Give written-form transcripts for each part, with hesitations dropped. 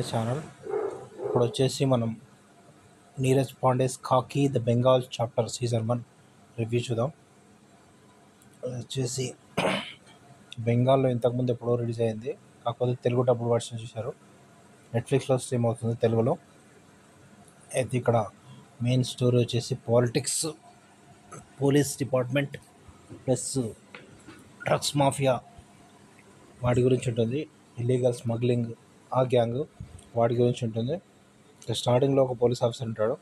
My channel. ఇప్పుడు వచ్చేసి మనం Neeraj Pandey's khaki the Bengal chapter season 1 review చూద్దాం. అది వచ్చేసి బెంగాల్లో ఇంతకుముందు ఎప్పుడో రిలీజ్ అయింది, కాకపోతే తెలుగు డబ్బుడ్ వర్షన్ చూశారు. నెట్ఫ్లిక్స్లో స్ట్రీమ్ అవుతుంది తెలుగులో. అయితే ఇక్కడ మెయిన్ స్టోరీ వచ్చేసి politics, police department plus drugs mafia వాటి గురించి ఉంటుంది. ఇల్లీగల్ స్మగ్లింగ్ ఆ గ్యాంగ్ వాటి గురించి ఉంటుంది. స్టార్టింగ్లో ఒక పోలీస్ ఆఫీసర్ ఉంటాడు,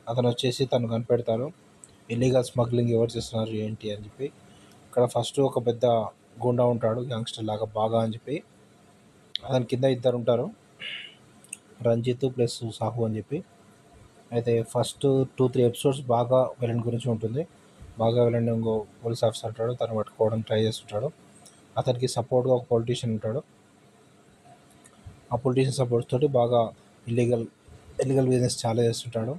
అతను వచ్చేసి తను కనిపెడతాడు ఇల్లీగల్ స్మగ్లింగ్ ఎవరు చేస్తున్నారు ఏంటి అని చెప్పి. ఇక్కడ ఫస్ట్ ఒక పెద్ద గూండా ఉంటాడు, గ్యాంగ్స్టర్ లాగా బాగా అని చెప్పి. అతని కింద ఇద్దరు ఉంటారు, రంజిత్ ప్లస్ సాహు అని చెప్పి. అయితే ఫస్ట్ 2-3 ఎపిసోడ్స్ బాగా విలన్ గురించి ఉంటుంది. బాగా విలన్ ఇంకో పోలీస్ ఆఫీసర్ ఉంటాడు, తను పట్టుకోవడం ట్రై చేస్తుంటాడు. అతనికి సపోర్ట్గా ఒక పొలిటీషియన్ ఉంటాడు. ఆ పొలిటీషియన్ సపోర్ట్ తోటి బాగా ఇల్లీగల్ బిజినెస్ చాలా చేస్తుంటాడు.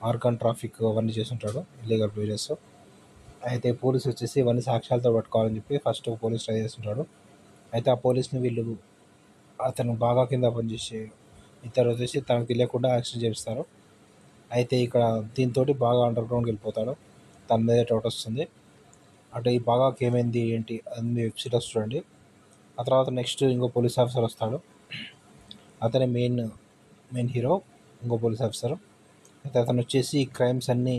ఆర్గాన్ ట్రాఫిక్ అవన్నీ చేస్తుంటాడు, ఇల్లీగల్ బిజినెస్. అయితే పోలీసు వచ్చేసి ఇవన్నీ సాక్ష్యాలతో పట్టుకోవాలని చెప్పి ఫస్ట్ పోలీస్ ట్రై చేస్తుంటాడు. అయితే ఆ పోలీస్ని వీళ్ళు అతను బాగా కింద పనిచేసే ఇద్దరు వచ్చేసి తనకు తెలియకుండా యాక్సిడెంట్ చేపిస్తారు. అయితే ఇక్కడ దీంతో బాగా అండర్ గ్రౌండ్కి వెళ్ళిపోతాడు. తన మీద డౌట్ వస్తుంది. అంటే ఈ బాగాకి ఏమైంది ఏంటి అది వెబ్ సిరీస్ చూడండి. ఆ తర్వాత నెక్స్ట్ ఇంకో పోలీస్ ఆఫీసర్ వస్తాడు, అతనే మెయిన్ హీరో, ఇంకో పోలీస్ ఆఫీసర్. అయితే అతను వచ్చేసి క్రైమ్స్ అన్నీ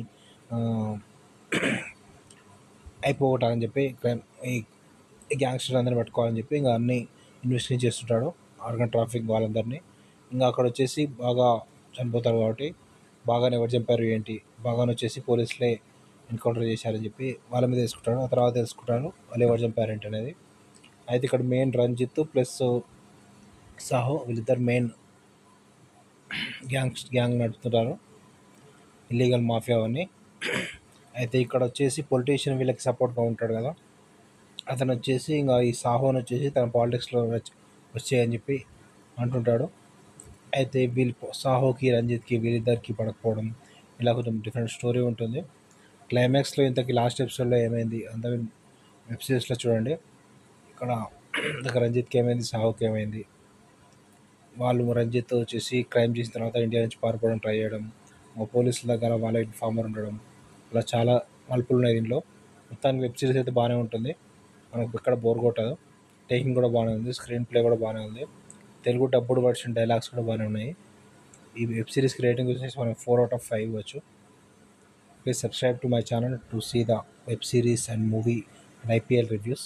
అయిపోగొట్టాలని చెప్పి ఈ గ్యాంగ్స్టర్ అందరిని పట్టుకోవాలని చెప్పి ఇంకా అన్నీ ఇన్వెస్టిగేట్ చేస్తుంటాడు, ఆర్గన్ ట్రాఫిక్ వాళ్ళందరినీ. ఇంకా అక్కడ వచ్చేసి బాగా చనిపోతారు కాబట్టి బాగానే ఎవరు చంపారు ఏంటి, బాగానే వచ్చేసి పోలీసులే ఎన్కౌంటర్ చేశారని చెప్పి వాళ్ళ మీద తెలుసుకుంటాడు. ఆ తర్వాత తెలుసుకుంటారు వాళ్ళు ఎవరు చంపారేంటి అనేది. అయితే ఇక్కడ మెయిన్ రంజిత్ ప్లస్ సాహో వీళ్ళిద్దరు మెయిన్ గ్యాంగ్ నడుపుతుంటారు, ఇల్లీగల్ మాఫియా అని. అయితే ఇక్కడ వచ్చేసి పొలిటీషియన్ వీళ్ళకి సపోర్ట్గా ఉంటాడు కదా, అతను వచ్చేసి ఇంకా ఈ సాహోని వచ్చేసి తన పాలిటిక్స్లో వచ్చేయని చెప్పి అంటుంటాడు. అయితే సాహోకి రంజిత్కి వీళ్ళిద్దరికి పడకపోవడం ఇలా కొంచెం డిఫరెంట్ స్టోరీ ఉంటుంది. క్లైమాక్స్లో ఇంతకీ లాస్ట్ ఎపిసోడ్లో ఏమైంది అంత వెబ్ సిరీస్లో చూడండి. ఇక్కడ రంజిత్కి ఏమైంది, సాహోకి ఏమైంది, వాళ్ళు రంజిత్ వచ్చేసి క్రైమ్ చేసిన తర్వాత ఇండియా నుంచి పారిపోవడం ట్రై చేయడం, పోలీసుల దగ్గర వాళ్ళ ఇన్ఫార్మర్ ఉండడం, ఇలా చాలా మలుపులు ఉన్నాయి దీంట్లో. మొత్తానికి వెబ్ సిరీస్ అయితే బాగానే ఉంటుంది, మనకు ఎక్కడ బోర్ కొట్టదు. టేకింగ్ కూడా బాగానే ఉంది, స్క్రీన్ ప్లే కూడా బాగానే ఉంది, తెలుగు డబ్బుడ్ వర్షన్ డైలాగ్స్ కూడా బాగానే ఉన్నాయి. ఈ వెబ్ సిరీస్కి రేటింగ్ వచ్చేసి మనం 4/5 ఇవ్వచ్చు. Please subscribe to my channel to see the web series and movie and IPL reviews.